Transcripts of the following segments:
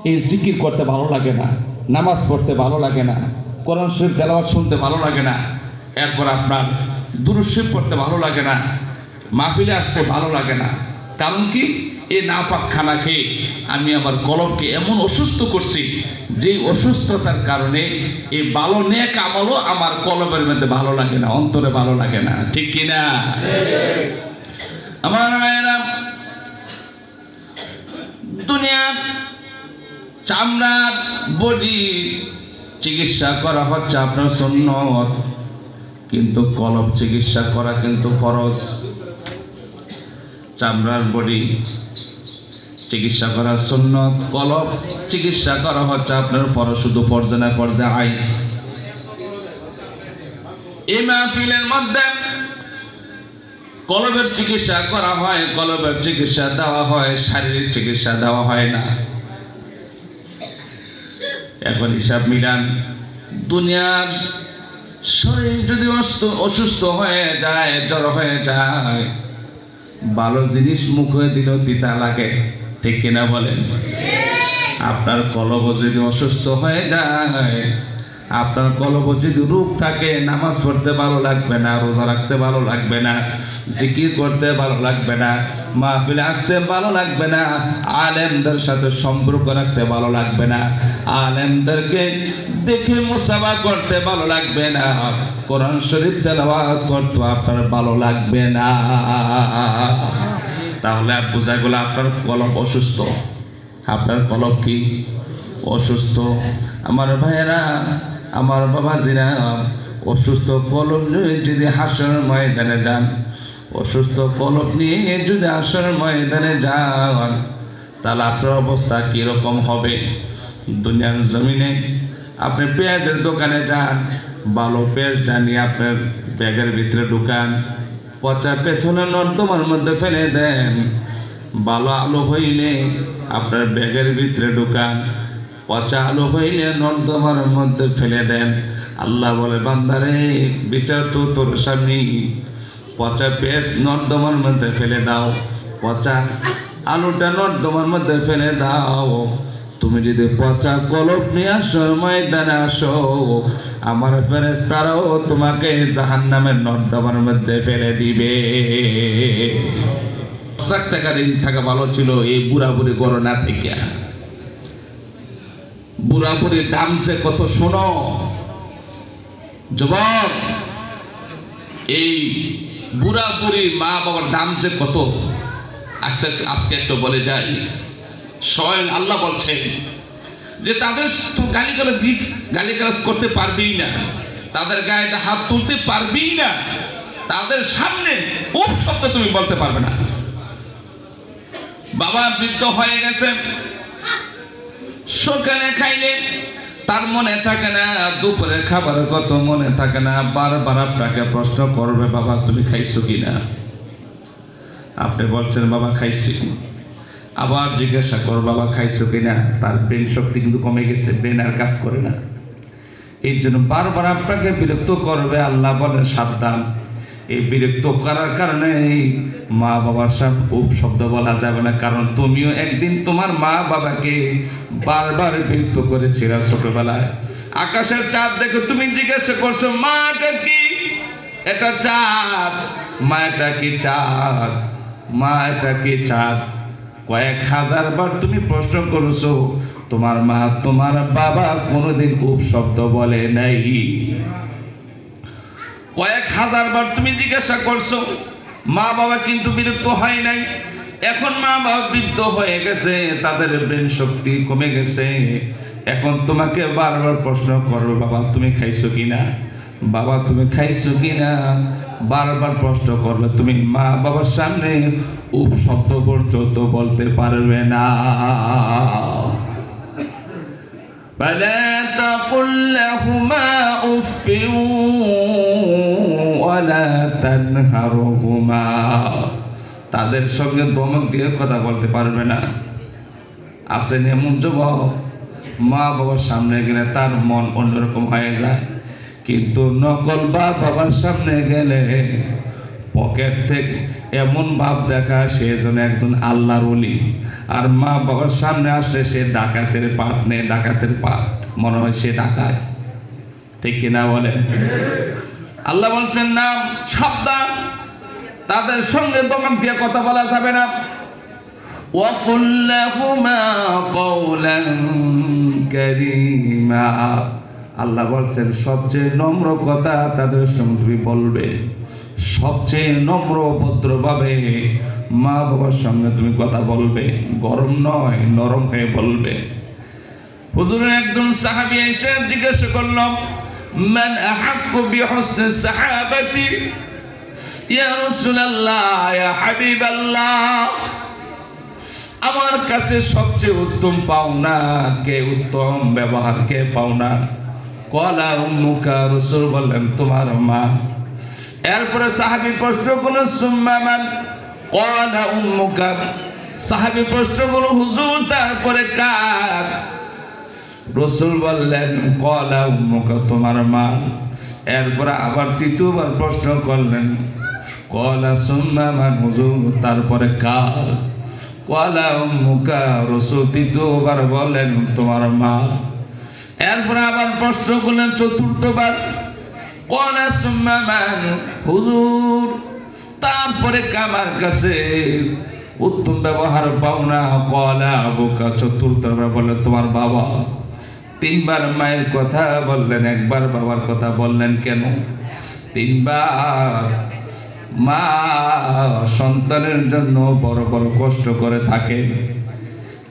এই জিকির করতে ভালো লাগে না, নামাজ পড়তে ভালো লাগে না, কোরআন শরীফ তেলাওয়াত শুনতে ভালো লাগে না, এরপর আপনার দুরূদ শরীফ পড়তে ভালো লাগে না, মাহফিলে আসতে ভালো লাগে না। কারণ কি? এই নাপাক খানা খেয়ে আমি আমার কলবকে এমন অসুস্থ করছি, যেই অসুস্থতার কারণে এই ভালো নেক আমলও আমার কলবের মধ্যে ভালো লাগে না, অন্তরে ভালো লাগে না। ঠিক কিনা? আমার ভাইয়েরা, দুনিয়ার চামড়ার বডি চিকিৎসা করা হচ্ছে আপনার সুন্নত, কিন্তু কলব চিকিৎসা করা কিন্তু ফরজ। চামড়ার বডি চিকিৎসা করা সুন্নত, কলব চিকিৎসা করা হচ্ছে আপনার ফরজ। শুধু ফরজে না, ফরজে আইন। এই মাহফিলের মধ্যে কলবের চিকিৎসা করা হয়, কলবের চিকিৎসা দেওয়া হয়, শারীরিক চিকিৎসা দেওয়া হয় না। এখন হিসাব মিলান, দুনিয়ার শরীর যদি অসুস্থ হয়ে যায়, জ্বর হয়ে যায়, ভালো জিনিস মুখে দিলেও তিতা লাগে। ঠিক কিনা বলেন? আপনার কলব যদি অসুস্থ হয়ে যায়, আপনার কলব যদি রোগ থাকে, নামাজ পড়তে ভালো লাগবে না, রোজা রাখতে ভালো লাগবে না, জিকির করতে ভালো লাগবে না, মাহফিলে আসতে ভালো লাগবে না, আলেমদের সাথে সম্পর্ক রাখতে ভালো লাগবে না, আলেমদেরকে দেখে মুসাফা করতে ভালো লাগবে না, কোরআন শরীফ তেলাওয়াত করতে আপনার ভালো লাগবে না। তাহলে আর বোঝা গেল আপনার কলব অসুস্থ। আপনার কলব কি? অসুস্থ। আমার ভাইয়েরা, আমার বাবাজিরা, অসুস্থ কলব নিয়ে যদি হাসর ময়দানে যান, অসুস্থ কলব নিয়ে যদি হাসর ময়দানে যান, তাহলে আপনার অবস্থা কীরকম হবে? দুনিয়ার জমিনে আপনি পেঁয়াজের দোকানে যান, ভালো পেঁয়াজটা নিয়ে আপনার ব্যাগের ভিতরে ঢুকান, পচা পেছনে নর্দমার মধ্যে ফেলে দেন। ভালো আলু হইলে আপনার ব্যাগের ভিতরে ঢুকান, পচা আলু হইলে নর্দমার মধ্যে ফেলে দেন। আল্লাহ বলে, বান্দারে, বিচার তো তোর সামনে। পচা পেঁয়াজ নর্দমার মধ্যে ফেলে দাও, পচা আলুটা নর্দমার মধ্যে ফেলে দাও। তুমি যদি পচা কলব নিয়ে আসো, ময়দানে আসো, আমার ফেরেশতারাও তোমাকে জাহান্নামের নর্দমার মধ্যে ফেলে দিবে। 10 লাখ টাকা ঋণ থাকা ভালো ছিল এই বুড়া বুড়ি গড়না থেকে। বুড়া বুড়ির দাম সে কত শোনো যুবক, এই বুড়া বুড়ি মা বাবার দাম সে কত। আজকে একটু বলে যাই, স্বয়ং আল্লাহ বলছেন যে তাদের গালিগালাজ করতে পারবেই না, তাদের গায়ে হাত তুলতে পারবেই না, তাদের সামনে উফ শব্দ তুমি বলতে পারবে না। বাবা বৃদ্ধ হয়ে গেছে, সকালে খাইলে তার মনে থাকে না, দুপুরে খাবারের কত মনে থাকে না, বারবার আপনাকে প্রশ্ন করবে, বাবা তুমি খাইছো কিনা? আপনি বলছেন বাবা খাইছি, আবার জিজ্ঞাসা কর বাবা খাইছো কিনা। তার ব্রেন শক্তি কিন্তু কমে গেছে, ব্রেন আর কাজ করে না। এই জন্য বারবার আপনাকে বিরক্ত করবে। আল্লাহ বলেন সাবধান, এই বিরক্ত করার কারণে মা বাবার সব শব্দ বলা যাবে না, কারণ তুমিও একদিন তোমার মা বাবাকে বারবার বিরক্ত করেছিল ছোটবেলায়। আকাশের চাঁদ দেখে তুমি জিজ্ঞাসা করছো, মা এটা কি? এটা চাঁদ। মা এটা কি? চাঁদ। মা এটা কি? চাঁদ। কয়েক হাজার বার তুমি প্রশ্ন করেছো, তোমার মা তোমার বাবা কোনোদিন শব্দ বলে নাই। কয়েক হাজার বার তুমি জিজ্ঞাসা করছো, মা বাবা কিন্তু বিরক্ত হয় নাই। এখন মা বাবা বৃদ্ধ হয়ে গেছে, তাদের ব্রেন শক্তি কমে গেছে, এখন তোমাকে বারবার প্রশ্ন করো, বাবা তুমি খাইছো কিনা, বাবা তুমি খাইছো কিনা, বারবার প্রশ্ন করবে। তুমি মা বাবার সামনে শব্দ পর্যন্ত বলতে পারবে না। فلا تقل لهما أف ولا تنهرهما, তাদের সঙ্গে ধমক দিয়ে কথা বলতে পারবে না। আসেন এমন যুবক, মা বাবার সামনে গেলে তার মন অন্যরকম হয়ে যায়, কিন্তু নকল বাবার সামনে গেলে পকেট থেকে এমন ভাব দেখায় সে যেন একজন আল্লাহর ওলি, আর মা বাবার সামনে আসলে সে ডাকাতের পাট নেই, ডাকাতের পাট, মনে হয় সে ডাকায়। ঠিক কিনা বলেন? আল্লাহ বলছেন না, সাবধান, তাদের সঙ্গে দমক দিয়ে কথা বলা যাবে না। وَقُلْ لَهُمَا قَوْلًا كَرِيمًا, আল্লাহ বলছেন সবচেয়ে নম্র কথা তাদের সঙ্গে তুমি বলবে, সবচেয়ে নম্র ভদ্রভাবে মা বাবার সঙ্গে তুমি কথা বলবে, গরম নয় নরম হয়ে বলবে। হুজুরের একজন সাহাবী এসে জিজ্ঞেস করল, মান আহাক্কু বিহুসনি সাহাবাতি ইয়া রাসূলুল্লাহ, ইয়া হাবিবাল্লাহ, আমার কাছে সবচেয়ে উত্তম পাওনা কে, উত্তম ব্যবহার কে পাওনা? ক্বালা উম্মুকা, রাসূল বললেন তোমার মা। এরপরে সাহাবী প্রশ্ন করলেন সুম্মা মান? ক্বালা উম্মুকা। সাহাবী প্রশ্ন করল হুজুর তারপরে কার? রাসূল বললেন ক্বালা উম্মুকা, তোমার মা। এরপরে আবার তৃতীয়বার প্রশ্ন করলেন, ক্বালা সুম্মা মান, হুজুর তারপরে কার? ক্বালা উম্মুকা, রাসূল তৃতীয়বার বললেন তোমার মা। এরপরে আবার প্রশ্ন করলেন চতুর্থবার, ক্বালা সুম্মা মান, হুজুর তারপরে কামার কাছে উত্তম ব্যবহার পাও না? ক্বালা আবুকা, চতুর্থবার বললেন তোমার বাবা। তিনবার মায়ের কথা বললেন, একবার বাবার কথা বললেন কেন? তিনবার মা সন্তানের জন্য বড় বড় কষ্ট করে থাকে।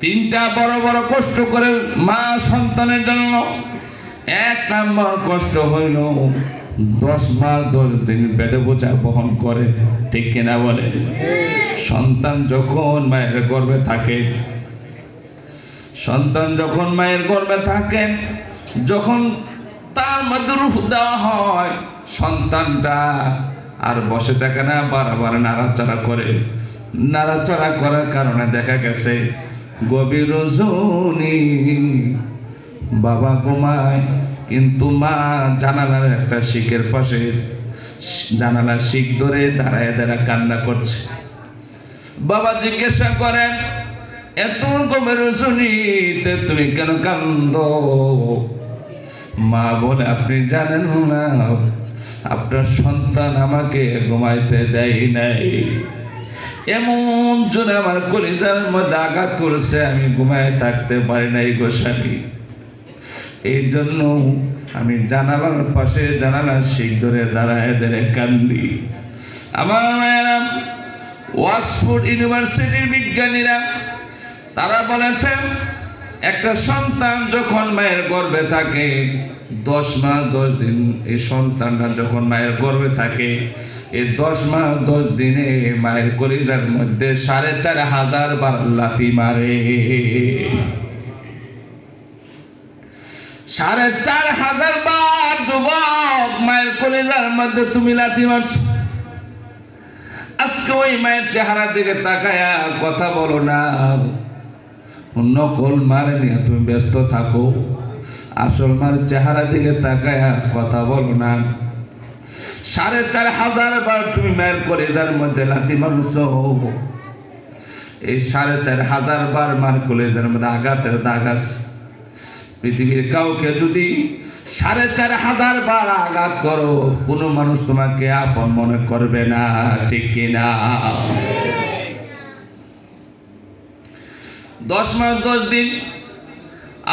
তিনটা বড় বড় কষ্ট করে মা সন্তানের জন্য। এক নম্বর কষ্ট হইল 10 মাস 10 দিন পেটে বোঝা বহন করে। ঠিক কিনা বলে? সন্তান যখন মায়ের গর্ভে থাকে, সন্তান যখন মায়ের গর্ভে থাকে, যখন তার মধ্যে রূহ দেওয়া হয়, সন্তানটা আর বসে থাকে না, বারবার নাড়াচাড়া করে। নাড়াচাড়া করার কারণে দেখা গেছে গভীর রজনী বাবা ঘুমায়, কিন্তু মা জানালার একটা শিকের পাশে জানালার শিক ধরে দাঁড়ায় দাঁড়ায় কান্না করছে। বাবা জিজ্ঞাসা করেন, এত গভীর রজনীতে তুমি কেন কান্দো? মা বলে, আপনি জানেন না, আপনার সন্তান আমাকে ঘুমাইতে দেয় নাই, এমন জোরে আমার কলিজার মধ্যে আঘাত করেছে, আমি ঘুমায় থাকতে পারি নাই গো স্বামী। এই জন্য আমি জানালার পাশে জানালার শিক ধরে দাঁড়ায় দাঁড়ায় কান্দি। আমার মায়েরা, অক্সফোর্ড ইউনিভার্সিটির বিজ্ঞানীরা তারা বলেছেন, একটা সন্তান যখন মায়ের গর্ভে থাকে 10 মাস 10 দিন, এই সন্তানটা যখন মায়ের গর্ভে থাকে, এই 10 মাস 10 দিনে মায়ের কলিজার মধ্যে 4500 বার লাথি মারে। 4500 বার যুবক মায়ের কলিজার মধ্যে তুমি লাথি মারছ। আজকে ওই মায়ের চেহারার দিকে তাকায়া কথা বলো না, নকল মারে নিয়ে তুমি ব্যস্ত থাকো, আসল মার চেহারা দিকে তাকায়া কথা বলো না। 4500 বার তুমি মায়ের কলিজার মধ্যে লাথি মারছো। এই 4500 বার মার কলিজার মধ্যে আঘাতের দাগ আছে। পৃথিবীর কাউকে যদি 4500 বার আঘাত করো, কোনো মানুষ তোমাকে আপন মনে করবে না। ঠিক কিনা? 10 মাস 10 দিন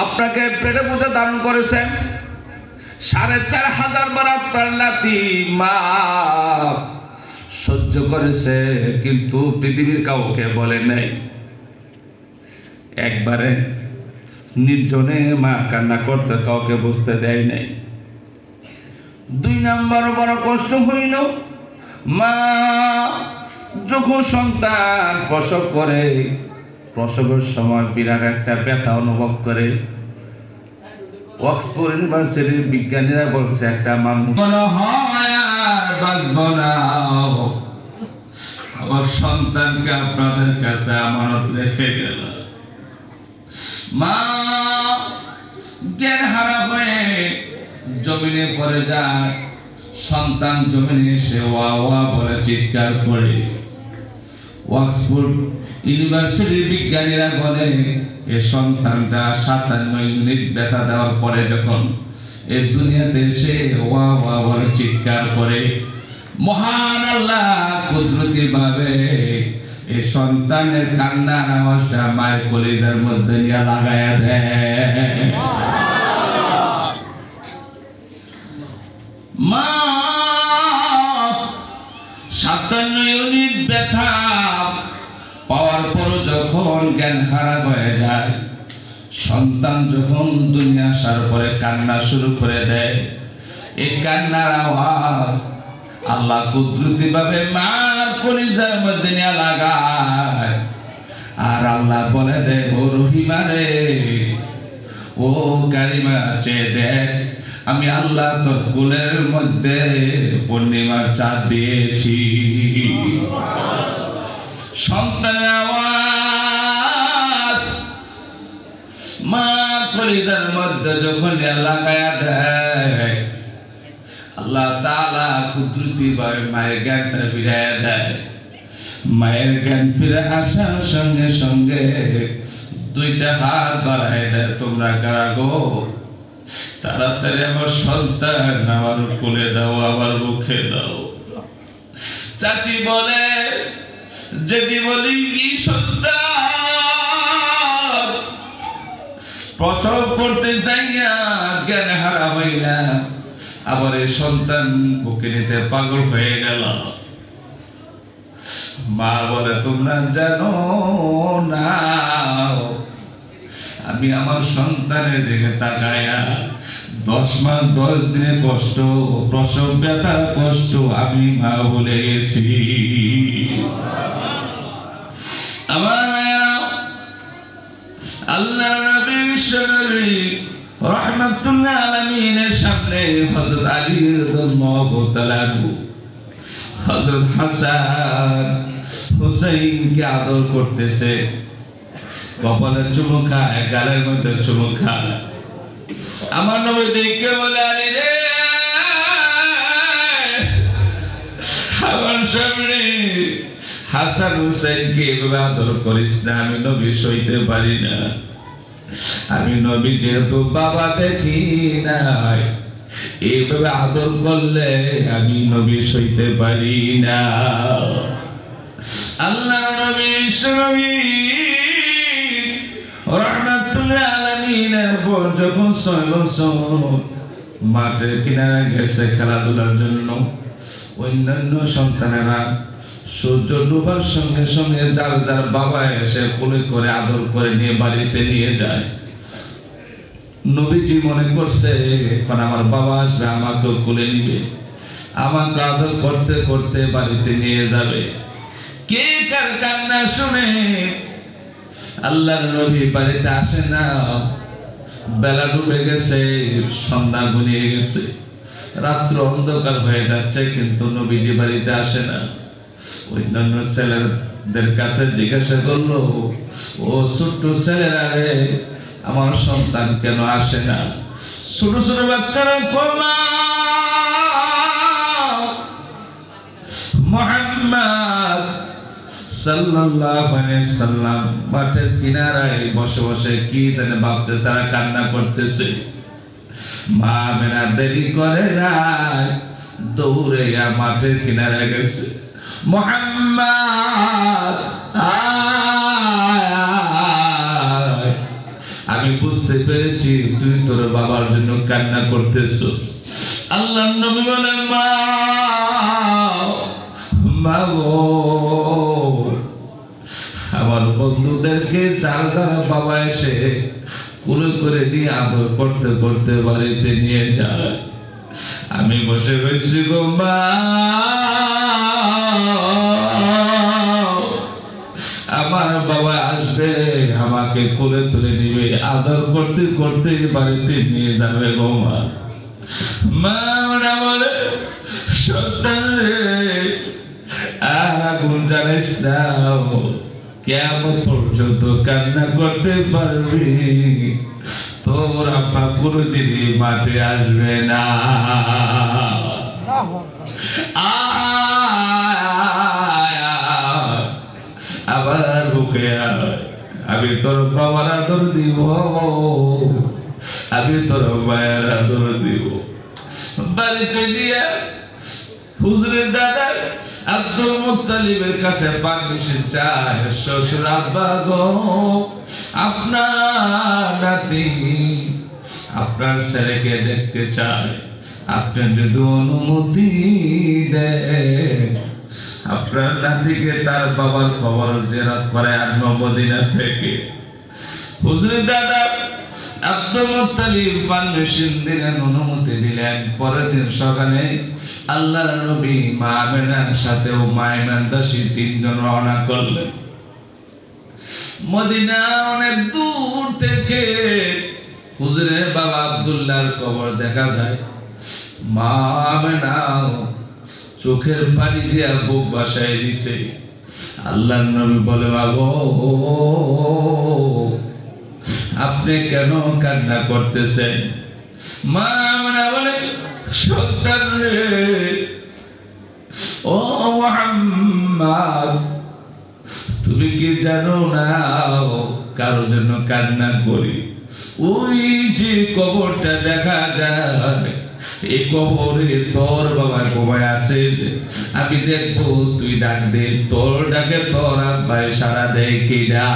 আপনাকে পেটে বোঝা ধারণ করেছেন, 4500 বার আপনার লাথি মা সহ্য করেছে, কিন্তু পৃথিবীর কাউকে বলে নাই। একবারে নির্জনে মা কান্না করতে কাউকে বুঝতে দেয় নাই। 2 নম্বর বড় কষ্ট হইল, মা যখন সন্তান প্রসব করে, প্রসবের সময় বিরাট একটা ব্যথা অনুভব করে। অক্সফোর্ড ইউনিভার্সিটির বিজ্ঞানীরা বলছে, একটা মানুষ মনে হয় আর বাঁচব না, আমার সন্তানকে আপনাদের কাছে আমানত রেখে গেল। মা জ্ঞান হারা হয়ে জমিনে পড়ে যায়। সন্তান জমিনে এসে ওয়া ওয়া বলে চিৎকার করে, অক্সফোর্ড ইউনিভার্সিটির বিজ্ঞানীরা বলে এই সন্তানটা 57 ইউনিট ব্যথা দেওয়ার পরে যখন এই দুনিয়াতে এসে ওয়া ওয়া বলে চিৎকার করে, মহান আল্লাহ কুদরতি ভাবে এই সন্তানের কান্নার আওয়াজটা মায়ের কলিজার মধ্যে নিয়ে লাগায়া দেয়। মা 57 ইউনিট ব্যথা পাওয়ার পর যখন জ্ঞান হারা হয়ে যায়, সন্তান যখন দুনিয়া আসার পরে কান্না শুরু করে দেয়, এই কান্নার আওয়াজ আল্লাহ কুদরতি ভাবে মার কলিজার মধ্যে নিয়ে লাগায়। আর আল্লাহ বলে দেয়, ও রহিমা রে, ও কারিমা, চেয়ে দেখ আমি আল্লাহ তোর কোলের মধ্যে পূর্ণিমার চাঁদ দিয়েছি। সন্তানের আওয়াজ মা কলিজার মধ্যে যখন লাগায়া দেয়, আল্লাহ তাআলা কুদরতি ভাবে মায়ের জ্ঞানটা ফিরাইয়া দেয়। মায়ের জ্ঞান ফিরে আসার সঙ্গে সঙ্গে দুইটা হাত বাড়াই দেয়, তোমরা কারা গো, তাড়াতাড়ি আমার সন্তান আমার কোলে দাও, আমার মুখে দাও। চাচি বলে, যদি বলি কি সন্তান প্রসব করতে যাইয়া জ্ঞান হারা হইলা, আবার এই সন্তান বুকে নিতে পাগল হয়ে গেল। মা বলে, তোমরা জানো না আমি আমার সন্তানের দিকে তাকায়া 10 মাস 10 দিনের কষ্ট, প্রসব ব্যথার কষ্ট আমি মা ভুলে গেছি। আমার মায়া আল্লাহ নবী বিশ্বনবী রাহমাতুল্লাহ আলামিনের সামনে হযরত আলী রাদিয়াল্লাহু তাআলা হযরত হাসান হুসাইনকে আদর করতেছে, কপালে চুমু খায়, গালের মধ্যে চুমু খায়। আমার নবী দেখে বলে, আলী রে, আমার সামনে হাসান হুসাইনকে এভাবে আদর করিস না, আমি নবী সইতে পারি না। আমি নবী যেহেতু বাবা দেখি নাই, এইভাবে আদর করলে আমি নবী সইতে পারি না। আল্লাহ নবী বিশ্বনবী রাহমাতুল্লাহ আলামিনের পর যখন 6 বছর মাঠের কিনারে গেছে খেলাধুলার জন্য, অন্যান্য সন্তানেরা সূর্য ডোবার সঙ্গে সঙ্গে যার যার বাবা এসে কোলে করে আদর করে নিয়ে বাড়িতে নিয়ে যায়। নবীজি মনে করছে এখন আমার বাবা আসবে, আমাকে কোলে নিবে, আমাকে আদর করতে করতে বাড়িতে নিয়ে যাবে। কে কার কান্না শুনে আল্লাহর নবী বাড়িতে আসে না। বেলা ডুবে গেছে, সন্ধ্যা ঘনিয়ে গেছে, রাত্র অন্ধকার হয়ে যাচ্ছে, কিন্তু নবীজি বাড়িতে আসে না। অন্যান্য ছেলেদের কাছে জিজ্ঞাসা করলো, ও ছোট্ট ছেলেরা রে, আমার সন্তান কেন আসে না? ছোট ছোট বাচ্চারা কমা মুহাম্মদ সাল্লাল্লাহু আলাইহি সাল্লাম মাঠের কিনারায় বসে বসে কি যেন ভাবতেছে আর কান্না করতেছে। মা মেনা দেরি করে না, দৌড়ে মাঠের কিনারে গেছে, মুহাম্মদ আমি বুঝতে পেরেছি তুই তোর বাবার জন্য কান্না করতেছ। আল্লাহর নবী বলে, মা গো, আমার বন্ধুদেরকে যার যারা বাবা এসে কোলে করে নিয়ে আদর করতে করতে বাড়িতে নিয়ে যায়, আমি বসে রয়েছি গো মা, আমার বাবা আসবে, আমাকে কোলে তুলে নিবে, আদর করতে করতে বাড়িতে নিয়ে যাবে গো মা। মা বলে, সন্তান রে, আর আগুন জ্বালাইস না, কেমন পর্যন্ত কান্না করতে পারবি, তোর আব্বা কোনোদিন মাঠে আসবে না। আমি তোর বাবার আদর দিব, আমি তোর মায়ের আদর দিব। বাড়িতে গিয়া হুজুরের দাদা আব্দুল মুত্তালিবের কাছে পারমিশন চায়, শ্বশুর আব্বা গো, আপনার নাতি আপনার ছেলেকে দেখতে চায়, আপনি যদি অনুমতি দেন আপনার নাতিকে তার বাবার খবর জিয়ারত করে আনবো মদিনা থেকে। হুজুরের দাদা আব্দুল মুত্তালিব পারমিশন দিলেন, অনুমতি দিলেন। পরের দিন সকালে আল্লাহর নবী মা আমেনার সাথে ও মা আমেনার দাসী তিনজন রওনা করলেন। মদিনা অনেক দূর থেকে হুজুরের বাবা আব্দুল্লাহর কবর দেখা যায়। মা আমেনা চোখের পানি দিয়া বুক বাসায় দিছে। আল্লাহর নবী বলে, বাবা আপনি কেন কান্না করতেছেন? মা আমেনা বলে, সন্তান রে, ও মুহাম্মদ তুমি কি জানো না কারোর জন্য কান্না করি? ওই যে কবরটা দেখা যায়, এই কবরে তোর বাবা ঘুমায় আছে, আমি দেখবো তুই ডাক দে, তোর ডাকে তোর আব্বাই সারা দেয় কিনা।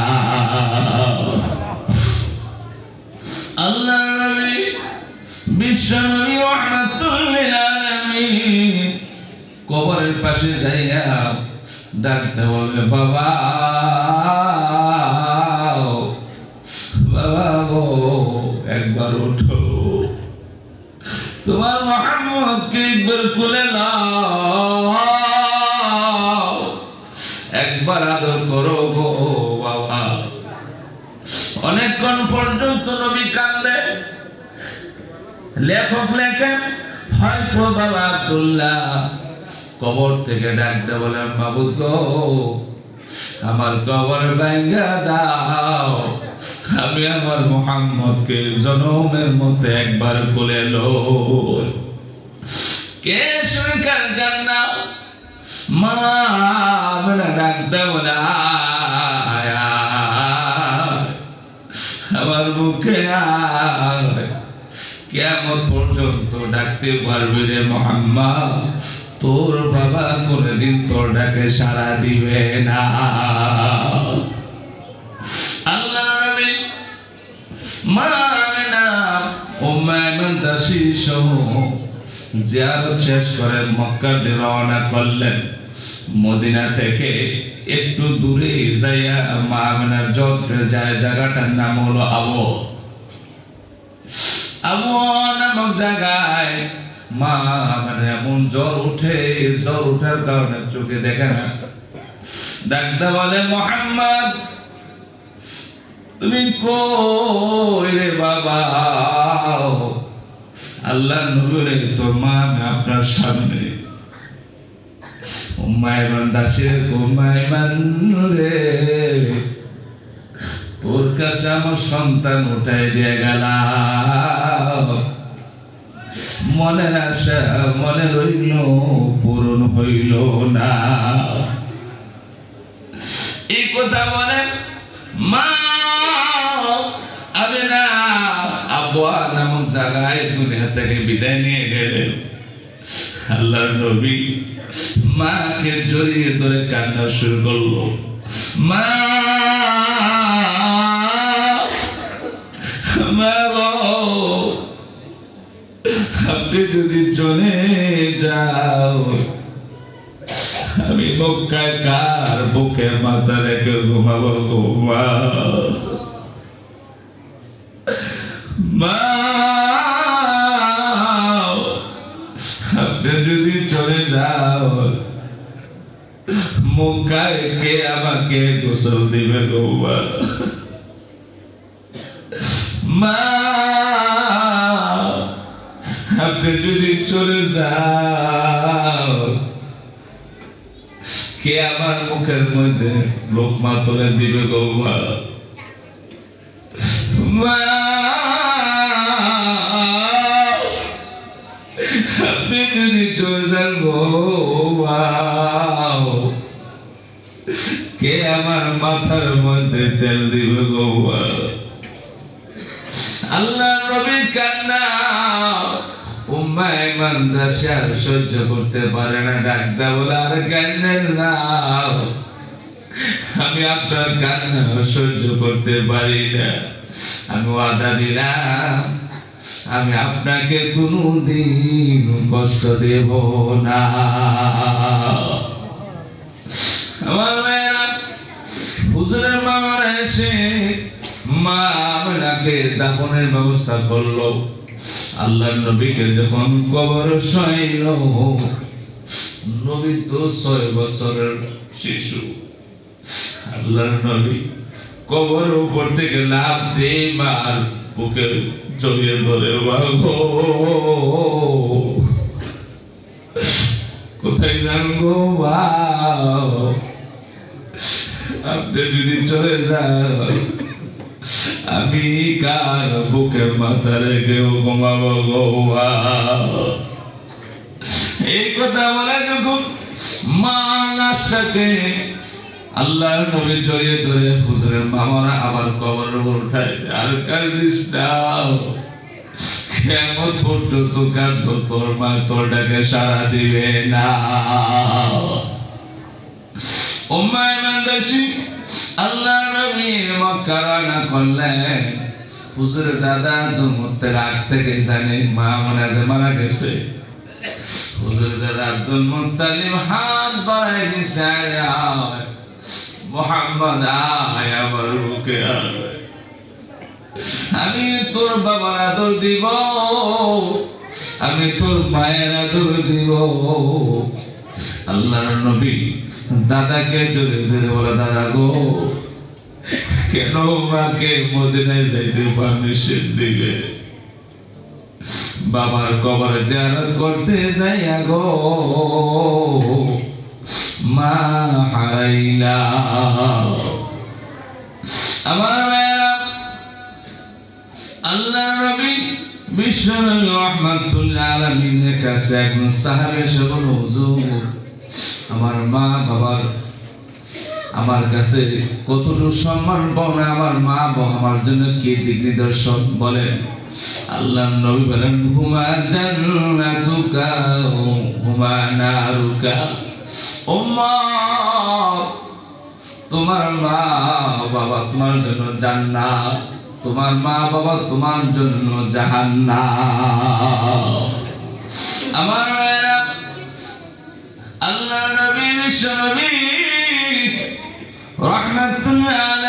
আল্লাহর নবী বিশ্বনবী রাহমাতুল লিল আলামিন কবরের পাশে যাইয়া ডাকতে বলে, বাবা বাবা গো একবার উঠো, তোমার মুহাম্মদকে একবার কোলে নাও, একবার আদর করো গো বাবা। অনেকক্ষণ পর্যন্ত নবী কান্দে। লেখক লেখেন হয়তো বাবা আব্দুল্লাহ কবর থেকে ডাকতে বলেন, মাবুদ গো আমার কবর ভাঙা দাও, আমি আমার মুহাম্মদকে জনমের মধ্যে একবার কোলে লই। কে স্বীকার কান্না? মা আমেনা ডাকতে বলে, আয় আমার মুখে আয়, কিয়ামত পর্যন্ত ডাকতে পারবি রে মুহাম্মদ, তোর বাবা কোনদিন তোর ডাকে সাড়া দিবে না। আল্লাহর নবী মা আমেনা ও মা আমেনার দাসী সহ জিয়ারত শেষ করে মক্কার দিকে রওনা করলেন। মদিনা থেকে একটু দূরে যাইয়া মা আমেনার জন্মের জায়গাটার নাম হলো আবওয়া নামক জায়গায় মা আমেনার এমন জ্বর উঠে, জ্বর উঠার কারণে চোখে দেখে না। ডাকতে বলে, মুহাম্মদ তুমি কই রে বাবা? আল্লাহর নবী বলে, তোর মা আপনার সামনে। উম্মাইমান দাসের উম্মাইমান রে, তোর কাছে আমার সন্তান উঠাই দিয়ে গেল, মনের আশা মনে রইল পূরণ হইল না। এই কথা বলে মা আমেনা আবওয়া নামক জায়গায় দুনিয়া থেকে বিদায় নিয়ে গেলেন। আল্লাহর নবী মাকে জড়িয়ে ধরে কান্না শুরু করলো। মা আপনি যদি চলে যাও, আমি মক্কায় কার বুকে মাথা রেখে ঘুমাবো গো মা? মা আপনি যদি চলে যাও, মক্কায় কে আমাকে গোসল দিবে গো মা? মা আপনি যদি চলে যাও, কে আমার মুখের মধ্যে লোকমা তুলে দিবে গো মা? মা আপনি যদি চলে যান গো মা, কে আমার মাথার মধ্যে তেল দিবে গো। আল্লাহ নবীর কান্না উম্মে ঈমান দাশার সহ্য করতে পারে না, ডাকতে বলে আর কান্নেন না, আমি আপনার কান্না সহ্য করতে পারি না, আমি ওয়াদা দিলাম আমি আপনাকে কোনদিন কষ্ট দেব না। আমার মেয়েরা হুজুরের মামারা এসে মা আপনাকে দাফনের ব্যবস্থা করলো। আল্লাহর নবীকে যখন কবর শোয়াইল, নবী তো 6 বছরের শিশু, আল্লাহর নবী কবর উপর থেকে লাফ দিয়ে মার বুকে জড়িয়ে ধরে, বাগো কোথায় যান গো মা, আপনি যদি চলে যান আমি কার বুকে মাথা রেখে ঘুমাবো গো মা। এই কথা বলে যখন মা লাশটাকে আল্লাহর নবী জড়িয়ে ধরে হুজুরের মামারা আবার কবরের উপর উঠায়, আর কাঁদিস না, কিয়ামত পর্যন্ত কাঁদবো, তোর মা তোর ডাকে সাড়া দিবে না। উম্মে ঈমান দাসী আল্লাহর নবী মক্কা রওনা করলেন। হুজুরের দাদা আব্দুল মুত্তালিব থেকে জানে মা মনে আছে মারা গেছে। হুজুরের দাদা আব্দুল মুত্তালিব হাত বাড়ায় দিছে, আয় মুহাম্মদ আয় আমার বুকে আয়, আমি তোর বাবার আদর দিব, আমি তোর মায়ের আদর দিব। আল্লাহর নবী দাদাকে জোরে ধরে বলে, দাদা গো কেন মাকে মদিনায় যাইতে পারমিশন দিলে? বাবার কবর জিয়ারত করতে যাইয়া গো মা হারাইলা। আমার মায়েরা আল্লাহর নবী বিশ্ব নবী রাহমাতুল্লিল আলামিনের কাছে একজন সাহাবী এসে বলল, হুজুর আমার মা বাবার আমার কাছে কতটুকু সম্মান পাওনা, আমার মা আমার জন্য কি দিক নিদর্শন বলেন? আল্লাহর নবী বলেন, হুমা জান্নাতুকা হুমা নারুকা। উম্মত তোমার মা বাবা তোমার জন্য জান্নাত, তোমার মা বাবা তোমার জন্য জাহান্নাম। আমার মেয়েরা আল্লাহর নবী বিশ্ব নবী রাহমাতুল্লিল